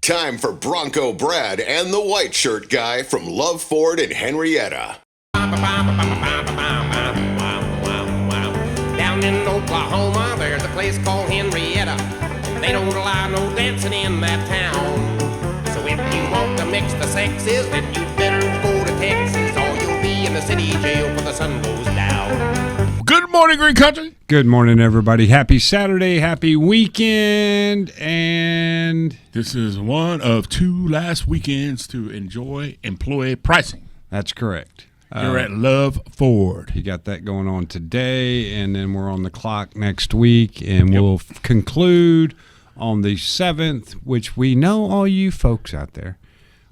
time for Bronco Brad and the white shirt guy from LUV Ford in Henrietta. Down in Oklahoma, there's a place called Henrietta. They don't allow no dancing in that town. So if you want to mix the sexes, then you better go to Texas, or you'll be in the city jail when the sun goes down. Good morning, Green Country. Good morning, everybody. Happy Saturday, happy weekend, and This is one of two last weekends to enjoy employee pricing. that's correct. You're at LUV FORD. You got that going on today, and then we're on the clock next week, and we'll conclude on the 7th, which we know all you folks out there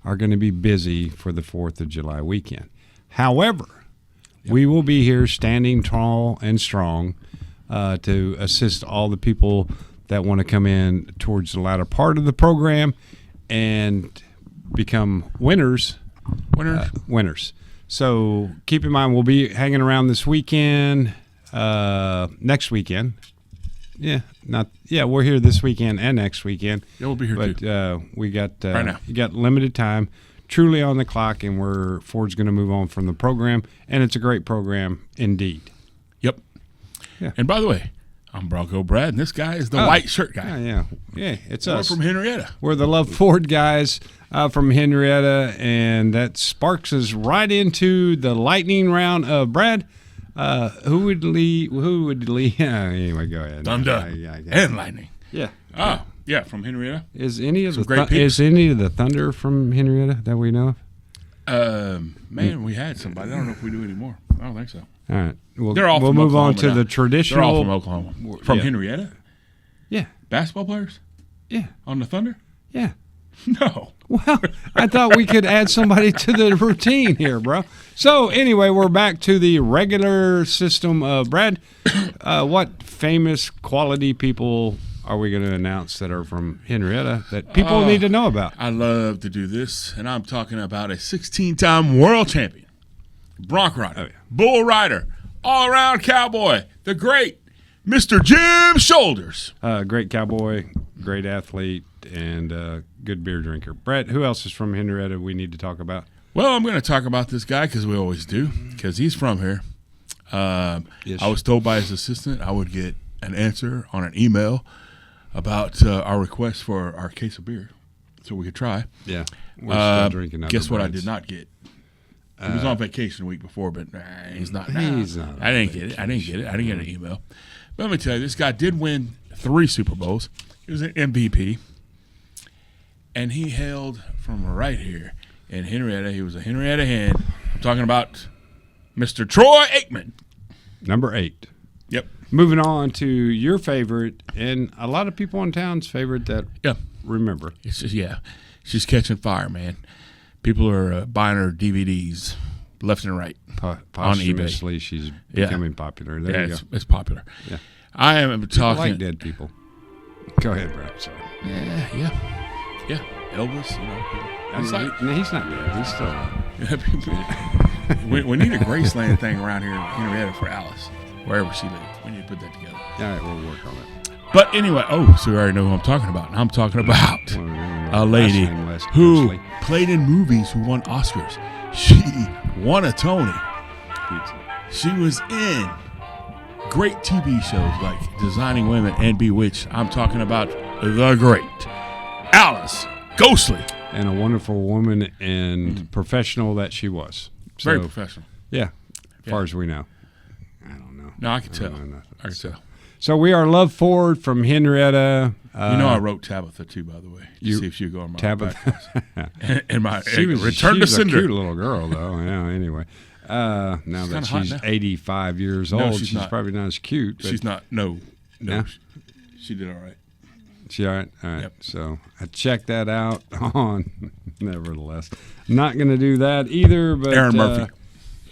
are going to be busy for the 4th of July weekend. However, we will be here standing tall and strong to assist all the people that want to come in towards the latter part of the program and become winners. Winners. So keep in mind, we'll be hanging around this weekend, next weekend. We're here this weekend and next weekend. Yeah, we'll be here too. But we got Right now. You got limited time, truly on the clock, and Ford's going to move on from the program, and it's a great program indeed. Yep. Yeah. And by the way, I'm Bronco Brad, and this guy is the white shirt guy. Yeah. It's We're us from Henrietta. We're the LUV FORD guys from Henrietta, and that sparks us right into the lightning round of Brad. Who would lead? Anyway, go ahead. Thunder and lightning. Yeah. Oh, yeah, from Henrietta. Is any of Is the Thunder from Henrietta that we know of? Man, we had somebody. I don't know if we do anymore. I don't think so. All right. They're all we'll from move Oklahoma on to now. the traditional. They're all from Oklahoma. From Yeah. Henrietta? Yeah. Basketball players? Yeah. On the Thunder? Yeah. No. Well, I thought we could add somebody to the routine here, bro. So anyway, we're back to the regular system. Brad, what famous quality people are we going to announce that are from Henrietta that people need to know about? I love to do this, and I'm talking about a 16-time world champion, bronc rider, bull rider, all-around cowboy, the great Mr. Jim Shoulders. Great cowboy, great athlete, and good beer drinker. Brett, who else is from Henrietta we need to talk about? Well, I'm going to talk about this guy because we always do, because he's from here. Yes. I was told by his assistant I would get an answer on an email about our request for our case of beer so we could try. Yeah. We're still drinking other Guess what I brands. did not get? He was on vacation the week before, but he's not now. He's not I didn't get it. I didn't get an email. But let me tell you, this guy did win 3 Super Bowls. He was an MVP. And he hailed from right here in Henrietta. He was a Henrietta hen. I'm talking about Mr. Troy Aikman. Number 8. Yep. Moving on to your favorite, and a lot of people in town's favorite that remember. It's just, she's catching fire, man. People are buying her DVDs left and right on eBay. Posthumously, she's becoming popular. There you go. It's popular. Yeah. I am People talking. like dead people. Go ahead, Brad. Sorry. Yeah. Elvis, He's not dead. He's still. we need a Graceland thing around here in Henrietta for Alice, wherever she lives. We need to put that together. All right, we'll work on it. But anyway, so you already know who I'm talking about. I'm talking about a lady who played in movies, who won Oscars. She won a Tony. She was in great TV shows like Designing Women and Bewitched. I'm talking about the great Alice Ghostly. And a wonderful woman and professional that she was. So, Very professional. Yeah, as far as we know. I don't know. No, I can tell. I can tell. So we are LUV FORD from Henrietta. I wrote Tabitha too, by the way. To see if she would go on my Tabitha. and my she was Return to a Cinder. cute little girl, though. Yeah. Anyway, now that she's 85 years old, she's probably not as cute. But she's not. No. Yeah? She did all right. She all right? All right. Yep. So I checked that out on. Nevertheless, not going to do that either. But Aaron Murphy.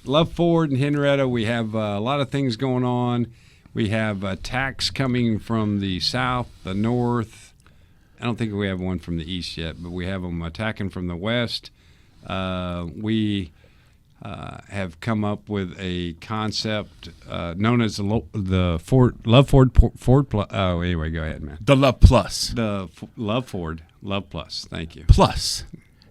LUV FORD and Henrietta. We have a lot of things going on. We have attacks coming from the south, the north. I don't think we have one from the east yet, but we have them attacking from the west. We have come up with a concept known as the LUV FORD Plus. Oh, anyway, go ahead, man. The LUV Plus. The LUV FORD. LUV Plus. Thank you. Plus.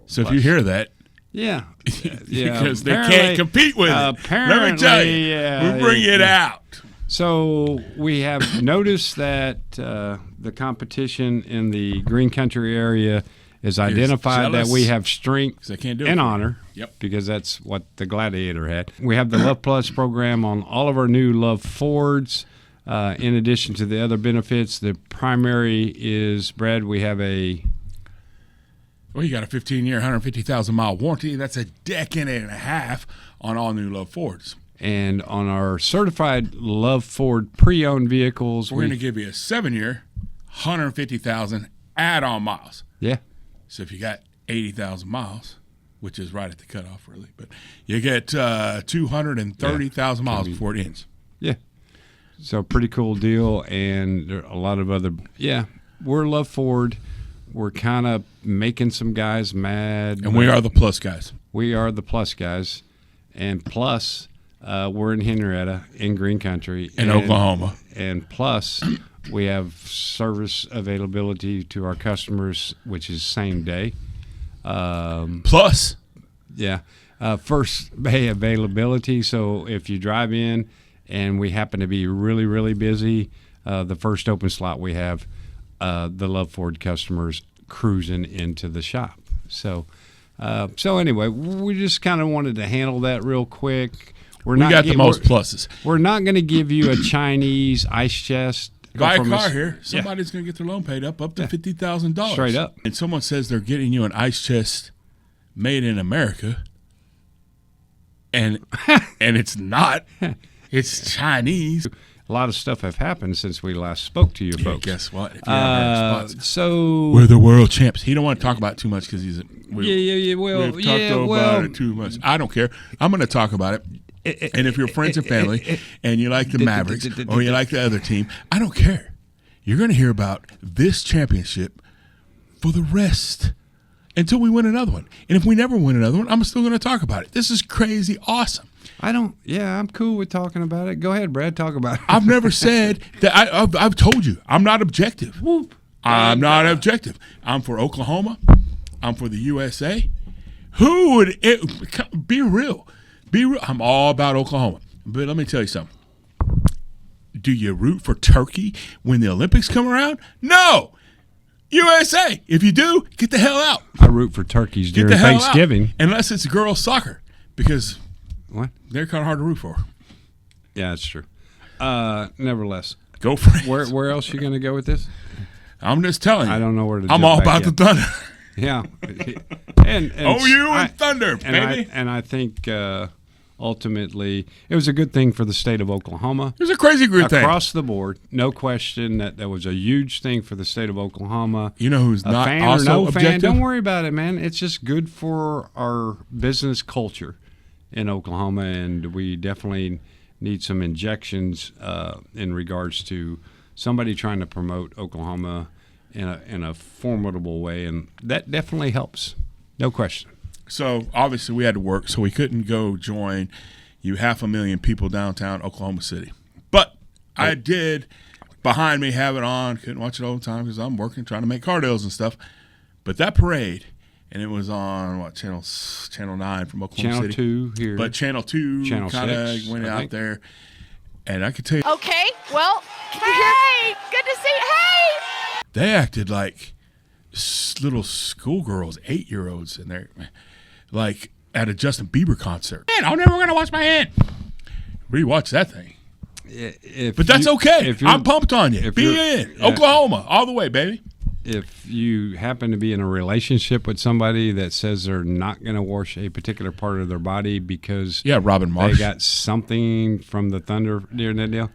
So if you hear that, Yeah. because they can't compete with it. Let me tell you, we'll bring it out. So we have noticed that the competition in the green country area is identified that we have strength and honor. Yep. Because that's what the Gladiator had. We have the LUV Plus program on all of our new LUV Fords. In addition to the other benefits, the primary is, Brad, we have a... Well, you got a 15-year, 150,000-mile warranty. That's a decade and a half on all new LUV Fords. And on our certified LUV Ford pre-owned vehicles, we're going to give you a 7-year, 150,000 add-on miles. Yeah. So if you got 80,000 miles, which is right at the cutoff, really, but you get 230,000 miles before it ends. Yeah. So pretty cool deal, and there are a lot of other. Yeah, we're LUV Ford. We're kind of making some guys mad, and we are the plus guys. We are the plus guys, and plus we're in Henrietta, in Green Country, in Oklahoma, and plus we have service availability to our customers, which is same day. Plus, yeah, first day availability. So if you drive in and we happen to be really, really busy, the first open slot we have, the LUV Ford customers cruising into the shop. So anyway, we just kind of wanted to handle that real quick. We got the most pluses. We're not going to give you a Chinese ice chest. Buy a car here. Somebody's going to get their loan paid up to $50,000. Straight up. And someone says they're getting you an ice chest made in America, and it's not. It's Chinese. A lot of stuff have happened since we last spoke to you, folks. Guess what? If We're the world champs. He don't want to talk about it too much because we've talked about it too much. I don't care. I'm going to talk about it. And if you're friends and family and you like the Mavericks or you like the other team, I don't care. You're going to hear about this championship for the rest until we win another one. And if we never win another one, I'm still going to talk about it. This is crazy awesome. I'm cool with talking about it. Go ahead, Brad, talk about it. I've never said that. I've told you, I'm not objective. Whoop. I'm not objective. I'm for Oklahoma. I'm for the USA. Who would it be real? Be real. I'm all about Oklahoma. But let me tell you something. Do you root for Turkey when the Olympics come around? No. USA. If you do, get the hell out. I root for turkeys during Thanksgiving. Unless it's girls soccer, because what? They're kind of hard to root for. Yeah, that's true. Nevertheless. Go for it. Where else are you going to go with this? I'm just telling you. I don't know where to I'm all about the Thunder. Yeah. and OU and Thunder, baby. I think ultimately it was a good thing for the state of Oklahoma. It was a crazy good thing. Across the board, no question that was a huge thing for the state of Oklahoma. You know who's not fan also or no objective? fan, don't worry about it, man. It's just good for our business culture in Oklahoma, and we definitely need some injections in regards to somebody trying to promote Oklahoma in a formidable way, and that definitely helps, no question. So obviously we had to work, so we couldn't go join you 500,000 people downtown Oklahoma City. But I did, behind me, have it on. Couldn't watch it all the time because I'm working, trying to make car deals and stuff. But that parade, and it was on channel 9 from Oklahoma City. Channel 2 here. But channel 2 kind of went out there, and I could tell you. Okay, well, hey, good to see you. Hey! They acted like little schoolgirls, 8-year-olds in there, like at a Justin Bieber concert. Man, I'm never going to wash my hand. Rewatch that thing. But that's okay. I'm pumped on you. Be in. Oklahoma, all the way, baby. If you happen to be in a relationship with somebody that says they're not going to wash a particular part of their body because Robin Marsh. They got something from the Thunder during that deal,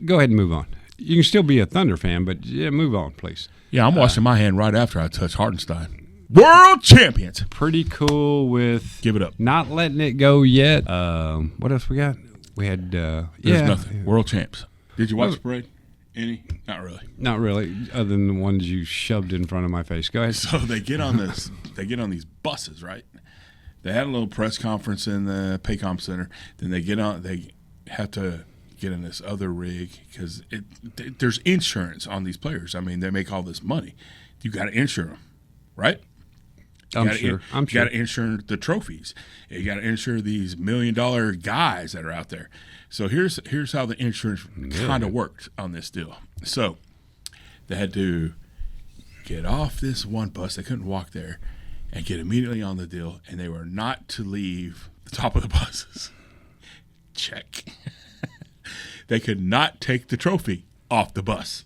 go ahead and move on. You can still be a Thunder fan, but move on, please. Yeah, I'm washing my hand right after I touch Hartenstein. World champions. Pretty cool with give it up. Not letting it go yet. What else we got? We had There's nothing. World champs. Did you watch the parade? Any? Not really. Not really, other than the ones you shoved in front of my face. Go ahead. So they get on this. They get on these buses, right? They had a little press conference in the Paycom Center. Then they get on. They have to get in this other rig because there's insurance on these players. I mean, they make all this money. you got to insure them, right? I'm sure. You got to insure the trophies. You got to insure these $1 million guys that are out there. So here's how the insurance kind of worked on this deal. So they had to get off this one bus. They couldn't walk there and get immediately on the deal, and they were not to leave the top of the buses. Check. They could not take the trophy off the bus.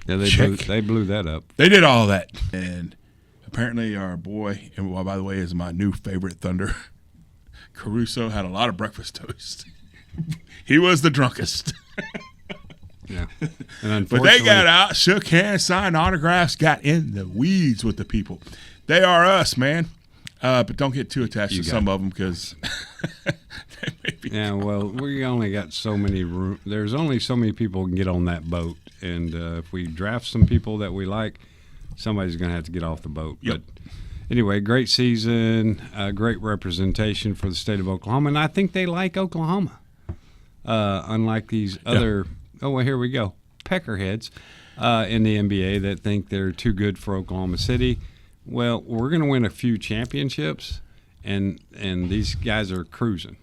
Yeah, they blew that up. They did all that. And apparently our boy, and by the way, is my new favorite Thunder, Caruso, had a lot of breakfast toast. He was the drunkest. Yeah. And but they got out, shook hands, signed autographs, got in the weeds with the people. They are us, man. But don't get too attached to some of them because they may be well, we only got so many room. There's only so many people can get on that boat. And if we draft some people that we like, somebody's going to have to get off the boat. Yep. But anyway, great season, great representation for the state of Oklahoma. And I think they like Oklahoma, unlike these other, oh, well, here we go, peckerheads in the NBA that think they're too good for Oklahoma City. Well, we're going to win a few championships, and these guys are cruising.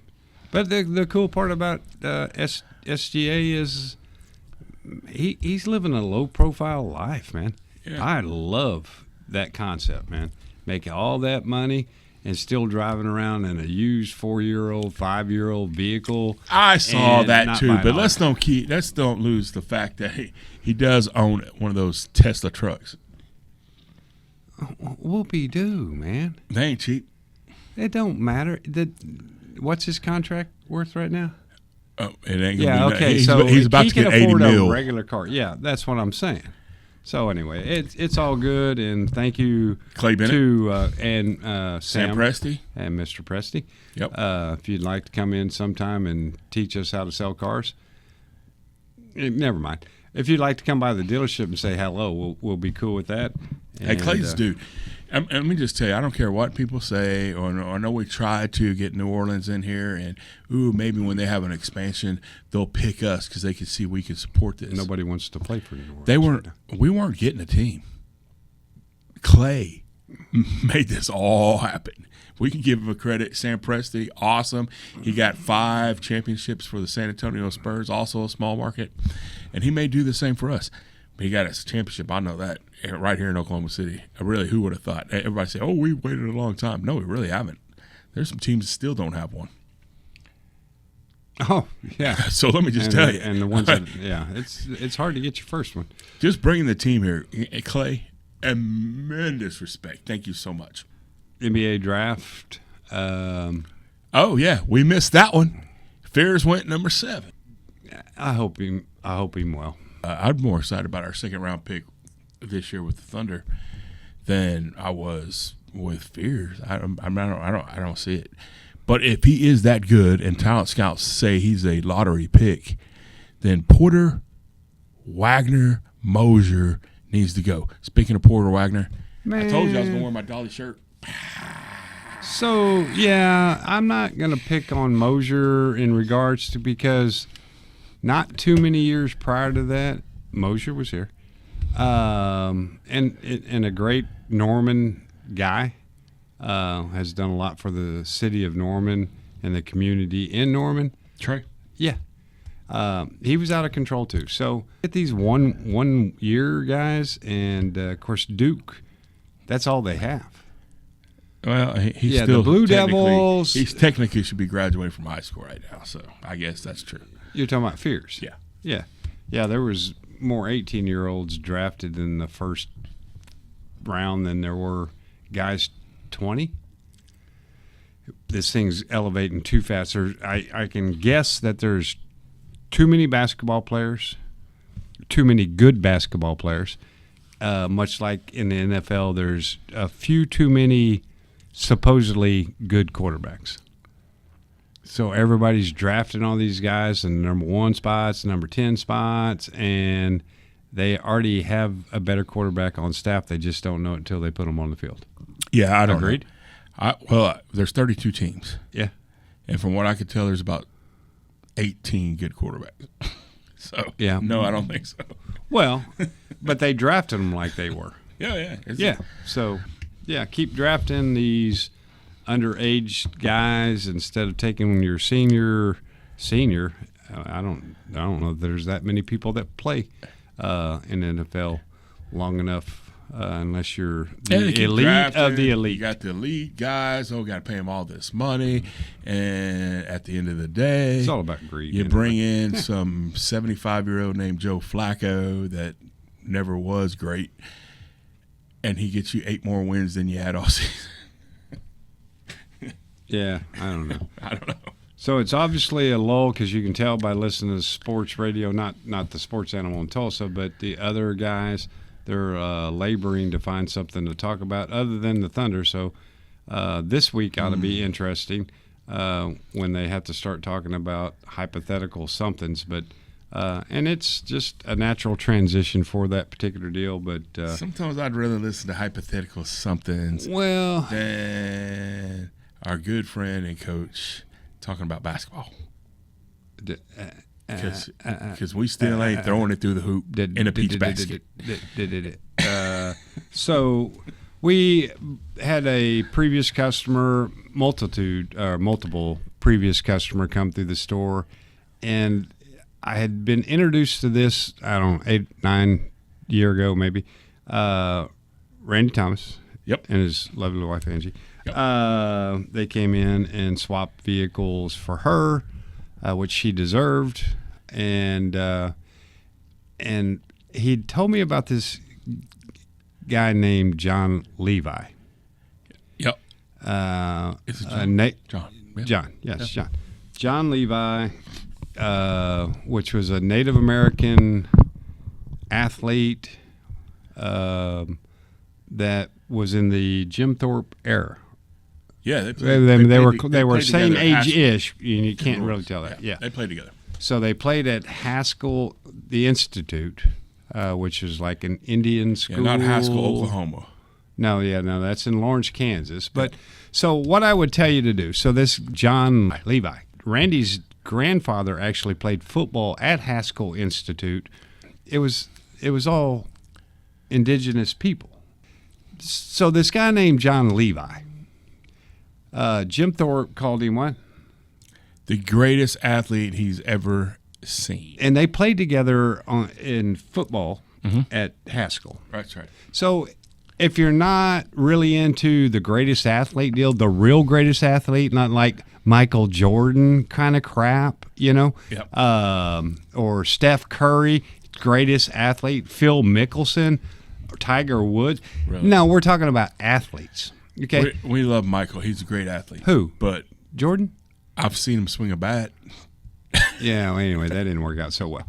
But the cool part about SGA is he's living a low-profile life, man. Yeah. I love that concept, man. Making all that money and still driving around in a used 4-year-old, 5-year-old vehicle. I saw that too, but let's don't lose the fact that he does own one of those Tesla trucks. Whoopie-doo, man. They ain't cheap. It don't matter. What's his contract worth right now? Oh, it ain't gonna be okay. He's about to get 80 mil. mil. A regular car. Yeah, that's what I'm saying. So anyway, it's all good, and thank you, Clay Bennett, to Sam Presti and Mr. Presti. Yep. If you'd like to come in sometime and teach us how to sell cars, never mind. If you'd like to come by the dealership and say hello, we'll be cool with that. Hey, Clay's dude. And let me just tell you, I don't care what people say, or I know we tried to get New Orleans in here, and maybe when they have an expansion, they'll pick us because they can see we can support this. Nobody wants to play for New Orleans. We weren't getting a team. Clay made this all happen. We can give him a credit. Sam Presti, awesome. He got 5 championships for the San Antonio Spurs, also a small market, and he may do the same for us. But he got a championship. I know that right here in Oklahoma City. Really, who would have thought? Everybody say, "Oh, we waited a long time." No, we really haven't. There's some teams that still don't have one. Oh, yeah. So let me just tell you, and the ones that, it's hard to get your first one. Just bringing the team here, Clay. Tremendous respect. Thank you so much. NBA draft. Oh yeah, we missed that one. Fears went number 7. I hope him well. I'm more excited about our 2nd-round pick this year with the Thunder than I was with Fears. I don't see it. But if he is that good, and talent scouts say he's a lottery pick, then Porter, Wagner, Mosier needs to go. Speaking of Porter Wagner, I told you I was going to wear my Dolly shirt. So, yeah, I'm not going to pick on Mosier in regards to, because not too many years prior to that, Mosier was here. And a great Norman guy, has done a lot for the city of Norman and the community in Norman. Trey? Yeah. He was out of control too. So get these one year guys, and of course Duke, that's all they have. Well, he's still the Blue Devils. He's technically should be graduating from high school right now, so I guess that's true. You're talking about Fears? Yeah. There was more 18-year-olds drafted in the first round than there were guys 20. This thing's elevating too fast. I can guess that there's too many basketball players, too many good basketball players. Much like in the NFL, there's a few too many supposedly good quarterbacks. So everybody's drafting all these guys in the number 1 spots, number 10 spots, and they already have a better quarterback on staff. They just don't know it until they put them on the field. Yeah, I don't Agreed? Well, there's 32 teams. Yeah. And from what I could tell, there's about 18 good quarterbacks. So, yeah. No, I don't think so. Well, but they drafted them like they were. Yeah. Yeah. So, yeah, keep drafting these underage guys instead of taking your senior. I don't know if there's that many people that play in NFL long enough. Unless you're the elite of the elite. You got the elite guys. Oh, got to pay them all this money. And at the end of the day, it's all about greed. You bring in some 75-year-old named Joe Flacco that never was great, and he gets you 8 more wins than you had all season. Yeah, I don't know. So it's obviously a lull because you can tell by listening to sports radio, not the sports animal in Tulsa, but the other guys. They're laboring to find something to talk about other than the Thunder. So this week ought to be interesting when they have to start talking about hypothetical somethings. But and it's just a natural transition for that particular deal. But sometimes I'd rather listen to hypothetical somethings than our good friend and coach talking about basketball. Because we still ain't throwing it through the hoop in a peach basket. So we had a previous customer, multiple previous customer come through the store, and I had been introduced to this, I don't know, 8-9 year ago maybe, Randy Thomas and his lovely wife Angie. They came in and swapped vehicles for her, which she deserved, and he told me about this guy named John Levi. Yep. Is it John? John. Yep. John. Yes, John. John Levi, which was a Native American athlete that was in the Jim Thorpe era. Yeah, they were same age-ish. You can't really tell that. Yeah, they played together. So they played at Haskell, the Institute, which is like an Indian school. Yeah, not Haskell, Oklahoma. No, that's in Lawrence, Kansas. But so what I would tell you to do. So this John Levi, Randy's grandfather actually played football at Haskell Institute. It was all indigenous people. So this guy named John Levi. Jim Thorpe called him what? The greatest athlete he's ever seen. And they played together in football at Haskell. That's right. So if you're not really into the greatest athlete deal, the real greatest athlete, not like Michael Jordan kind of crap, or Steph Curry, greatest athlete, Phil Mickelson, or Tiger Woods. Really? No, we're talking about athletes. Okay, we love Michael. He's a great athlete. Who? But Jordan? I've seen him swing a bat. Yeah, well, anyway, that didn't work out so well.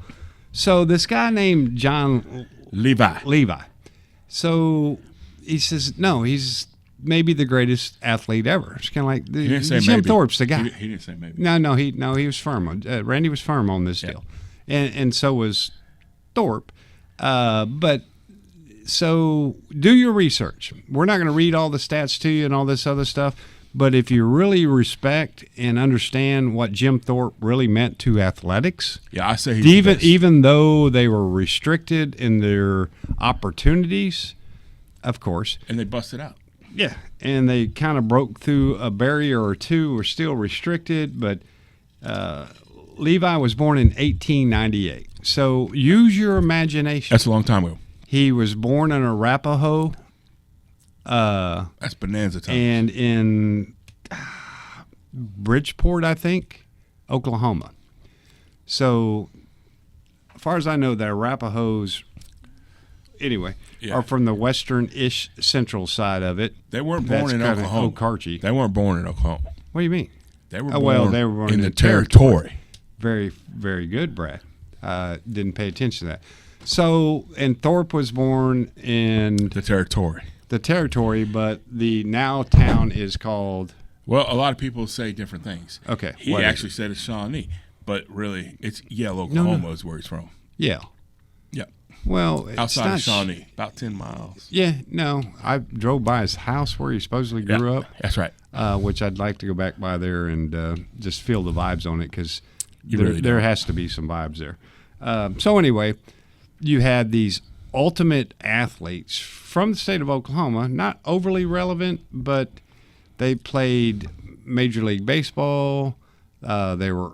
So this guy named John Levi. So he says, no, he's maybe the greatest athlete ever. It's kind of like Jim Thorpe's the guy. He didn't say maybe. No, he was firm. Randy was firm on this deal, and so was Thorpe. But so do your research. We're not going to read all the stats to you and all this other stuff. But if you really respect and understand what Jim Thorpe really meant to athletics, I say he's even though they were restricted in their opportunities, of course, and they busted out. Yeah, and they kind of broke through a barrier or two. Were still restricted, but Levi was born in 1898. So use your imagination. That's a long time ago. He was born in Arapahoe. That's bonanza time. And in Bridgeport, I think, Oklahoma. So, as far as I know, the Arapahoes, are from the western-ish central side of it. They weren't born in Oklahoma. Okarchi. They weren't born in Oklahoma. What do you mean? They were born in the territory. Very, very good, Brad. Didn't pay attention to that. So, and Thorpe was born in the territory. But the now town is called. Well, a lot of people say different things. Okay. He actually said it's Shawnee, but really it's Yale, Oklahoma is where he's from. Yeah. Yeah. Well, outside of Shawnee, about 10 miles. Yeah, no. I drove by his house where he supposedly grew up. That's right. Which I'd like to go back by there and just feel the vibes on it because there has to be some vibes there. So anyway, you had these ultimate athletes from the state of Oklahoma. Not overly relevant, but they played Major League Baseball. They were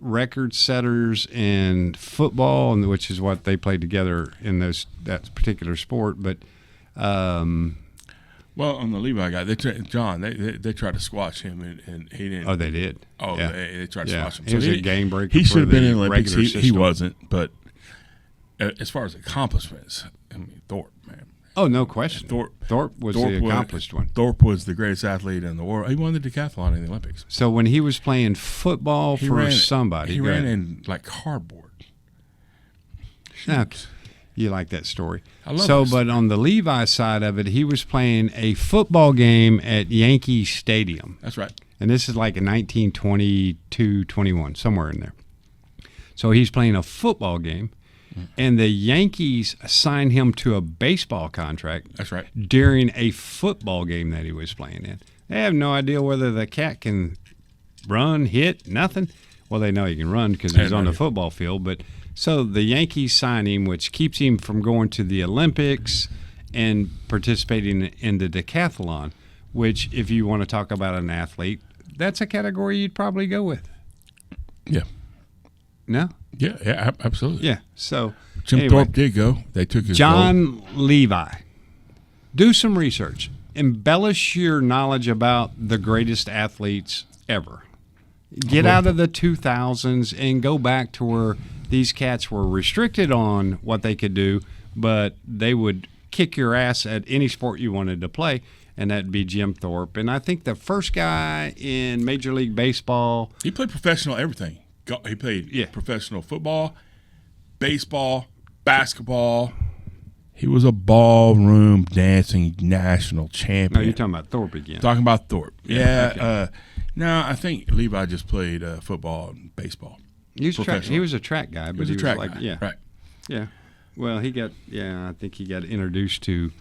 record setters in football, and which is what they played together in that particular sport. But well, on the Levi guy, they tried to squash him, and he didn't. Oh, they did. Oh, yeah. they tried to squash him. He was a game breaker. He should have been in the Olympics. He He wasn't. But as far as accomplishments, I mean, Thorpe, man. Oh, no question. Thorpe was the accomplished one. Thorpe was the greatest athlete in the world. He won the decathlon in the Olympics. So when he was playing football He somebody, ran in like cardboard. Okay. You like that story. I love but on the Levi side of it, he was playing a football game at Yankee Stadium. That's right. And this is like in 1922, 21, somewhere in there. So he's playing a football game, and the Yankees assigned him to a baseball contract. That's right. During a football game that he was playing in. They have no idea whether the cat can run, hit, nothing. Well, they know he can run because he's on the football field, but so the Yankees sign him, which keeps him from going to the Olympics and participating in the decathlon, which, if you want to talk about an athlete, that's a category you'd probably go with. Yeah. No? Yeah, absolutely. Yeah. So Jim Thorpe did go. They took his John Levi. Do some research. Embellish your knowledge about the greatest athletes ever. Get out of the 2000s and go back to where these cats were restricted on what they could do, but they would kick your ass at any sport you wanted to play, and that'd be Jim Thorpe. And I think the first guy in Major League Baseball. He played professional everything. He played professional football, baseball, basketball. He was a ballroom dancing national champion. No, you're talking about Thorpe again. Talking about Thorpe. Yeah. Okay. No, I think Levi just played football and baseball. He was a track guy, but he was a track guy. Yeah. Right. Yeah. Well, I think he got introduced to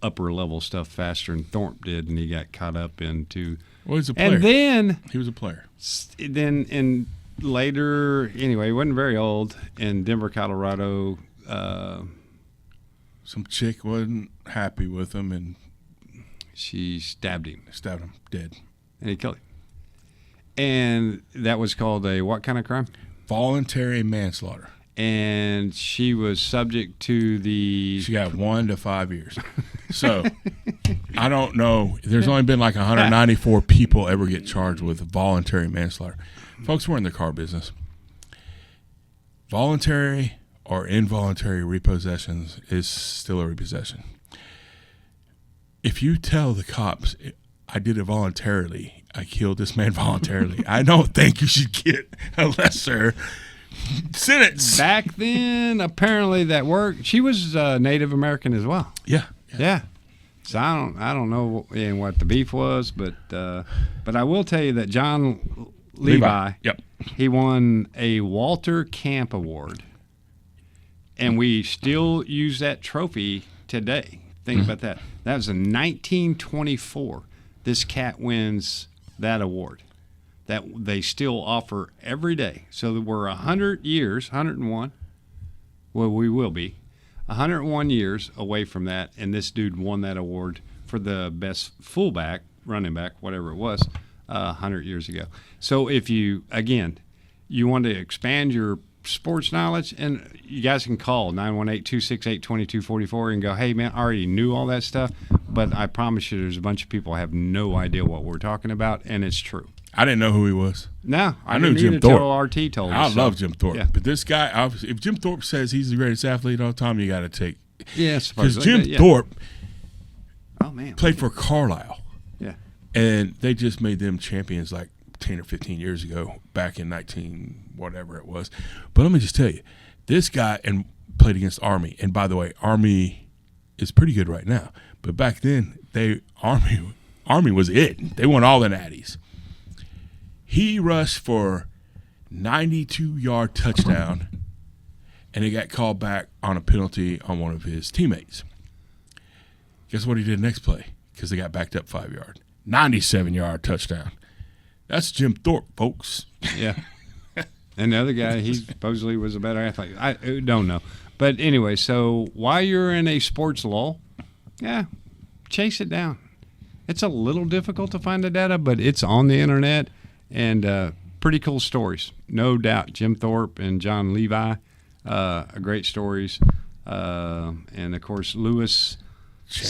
upper level stuff faster than Thorpe did, and he got caught up into. Well, he was a player. And then he was a player. Later, anyway, he wasn't very old in Denver, Colorado. Some chick wasn't happy with him, and she stabbed him. Dead. And he killed him. And that was called a what kind of crime? Voluntary manslaughter. And she was subject to the. She got 1 to 5 years. So I don't know. There's only been like 194 people ever get charged with voluntary manslaughter. Folks, we're in the car business. Voluntary or involuntary repossessions is still a repossession. If you tell the cops, I did it voluntarily, I killed this man voluntarily, I don't think you should get a lesser sentence. Back then, apparently that worked. She was Native American as well. Yeah. So I don't know what the beef was, but I will tell you that John Levi. Yep. He won a Walter Camp Award, and we still use that trophy today. Think about that. That was in 1924. This cat wins that award that they still offer every day. So we're 100 years, 101. Well, we will be 101 years away from that, and this dude won that award for the best fullback, running back, whatever it was, 100 years ago. So if you want to expand your sports knowledge, and you guys can call 918-268-2244 and go, hey, man, I already knew all that stuff, but I promise you there's a bunch of people who have no idea what we're talking about, and it's true. I didn't know who he was. No, I knew Jim Thorpe. RT told us. I love Jim Thorpe. Yeah. But this guy, if Jim Thorpe says he's the greatest athlete of all time, you got to take. Yeah, because Jim Thorpe played for for Carlisle. Yeah. And they just made them champions like 10 or 15 years ago, back in 19 whatever it was. But let me just tell you, this guy played against Army. And by the way, Army is pretty good right now. But back then, Army was it. They won all the natties. He rushed for 92-yard touchdown, and he got called back on a penalty on one of his teammates. Guess what he did next play? Because they got backed up 5 yards. 97-yard touchdown. That's Jim Thorpe, folks. Yeah. And the other guy, he supposedly was a better athlete. I don't know. But anyway, so while you're in a sports lull, chase it down. It's a little difficult to find the data, but it's on the internet, and pretty cool stories. No doubt, Jim Thorpe and John Levi, great stories. And, of course, Lewis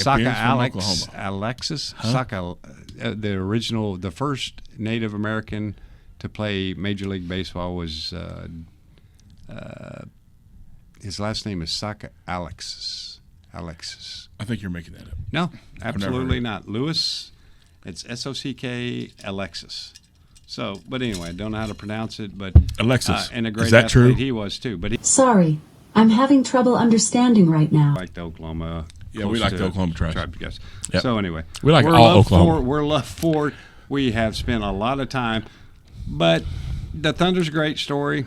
Alexis, Saka, the first Native American to play Major League Baseball was his last name is Saka Alexis. I think you're making that up. No, absolutely not. Lewis, it's S-O-C-K Alexis. So, but anyway, I don't know how to pronounce it, but Alexis, and a great is that athlete true? he was too. But he Sorry, I'm having trouble understanding right now. liked Oklahoma. Yeah, we like the Oklahoma Tribe. Guys. Yep. So anyway, We like we're all LUV Oklahoma. We're LUV FORD. We have spent a lot of time, but the Thunder's a great story.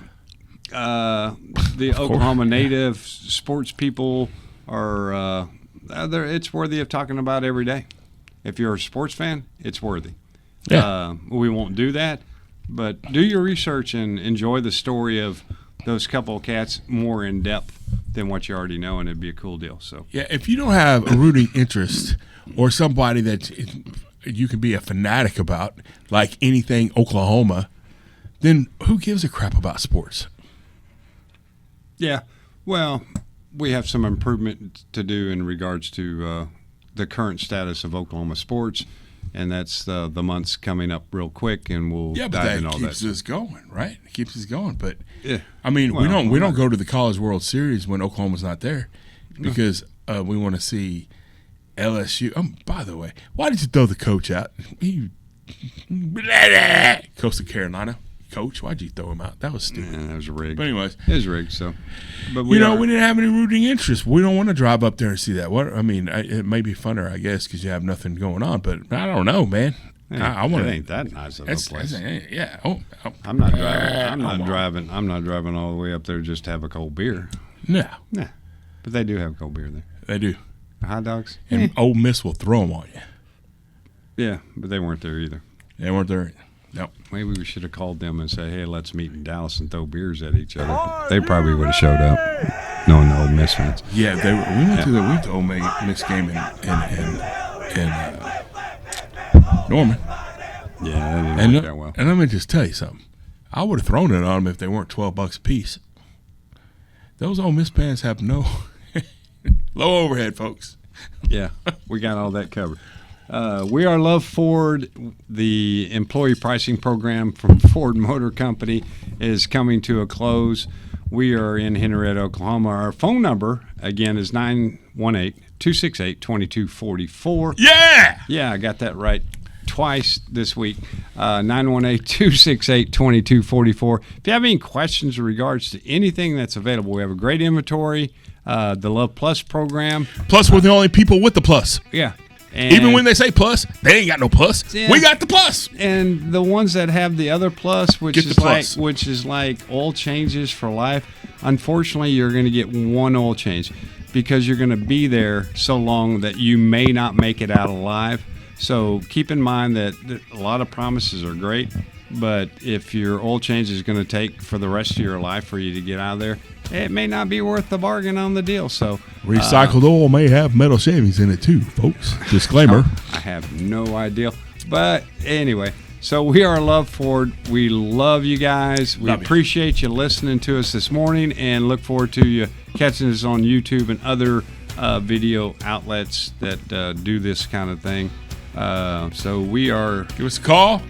The Oklahoma native sports people are it's worthy of talking about every day. If you're a sports fan, it's worthy. Yeah. We won't do that, but do your research and enjoy the story of those couple of cats more in depth than what you already know, and it'd be a cool deal. So Yeah, if you don't have a rooting interest or somebody that you can be a fanatic about, like anything Oklahoma, then who gives a crap about sports? yeah, well, we have some improvement to do in regards to the current status of Oklahoma sports, and that's the months coming up real quick, and we'll Yeah, but dive in that all keeps that. us going, right? It keeps us going. But Yeah. I mean, we Well, don't go to the College World Series when Oklahoma's not there because we want to see LSU. By the way, why did you throw the coach out? Coastal Carolina coach. Why'd you throw him out? That was stupid. Yeah, that was rigged. But anyways, It was rigged. So, but we didn't have any rooting interest. We don't want to drive up there and see that. It may be funner, I guess, because you have nothing going on. But I don't know, man. I want it to. ain't that nice of a place. Yeah. I'm not driving. I'm not driving all the way up there just to have a cold beer. No, Nah, but they do have cold beer there. they do. Hot dogs. And Ole Miss will throw them on you. Yeah, but they weren't there either. They weren't there. No. Maybe we should have called them and said, "Hey, let's meet in Dallas and throw beers at each other." They probably would have showed up, knowing the Ole Miss fans. Yeah, we went to Ole Miss game in Norman. Yeah, that And didn't work that well. and let me just tell you something. I would have thrown it on them if they weren't $12 a piece. Those Ole Miss fans have no low overhead, folks. Yeah, we got all that covered. We are LUV FORD. The employee pricing program from Ford Motor Company is coming to a close. We are in Henrietta, Oklahoma. Our phone number, again, is 918-268-2244. Yeah! Yeah, I got that right twice this week. 918-268-2244. If you have any questions in regards to anything that's available, we have a great inventory. The LUV Plus program. Plus, we're the only people with the plus. Yeah. And Even when they say plus, they ain't got no plus. Yeah. We got the plus. and the ones that have the other plus, which Get the is plus. which is like oil changes for life, unfortunately you're going to get one oil change because you're going to be there so long that you may not make it out alive. So keep in mind that a lot of promises are great, but if your oil change is going to take for the rest of your life for you to get out of there, it may not be worth the bargain on the deal. So Recycled oil may have metal shavings in it too, folks. Disclaimer. I have no idea. But anyway, so we are LUV FORD. We love you guys. We Love you. appreciate you listening to us this morning and look forward to you catching us on YouTube and other video outlets that do this kind of thing. So we are... Give us a call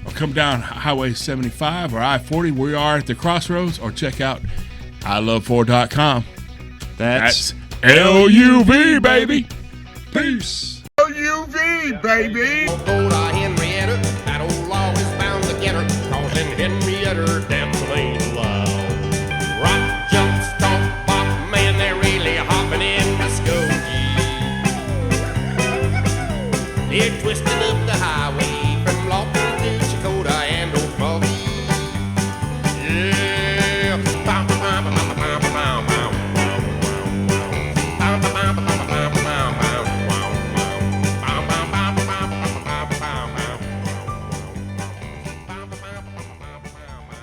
or come down Highway 75 or I-40 where we are at the crossroads or check out iloveford.com. That's LUV, baby. peace. LUV, baby. Go to Henrietta, that old law is bound to get her, 'cause in Henrietta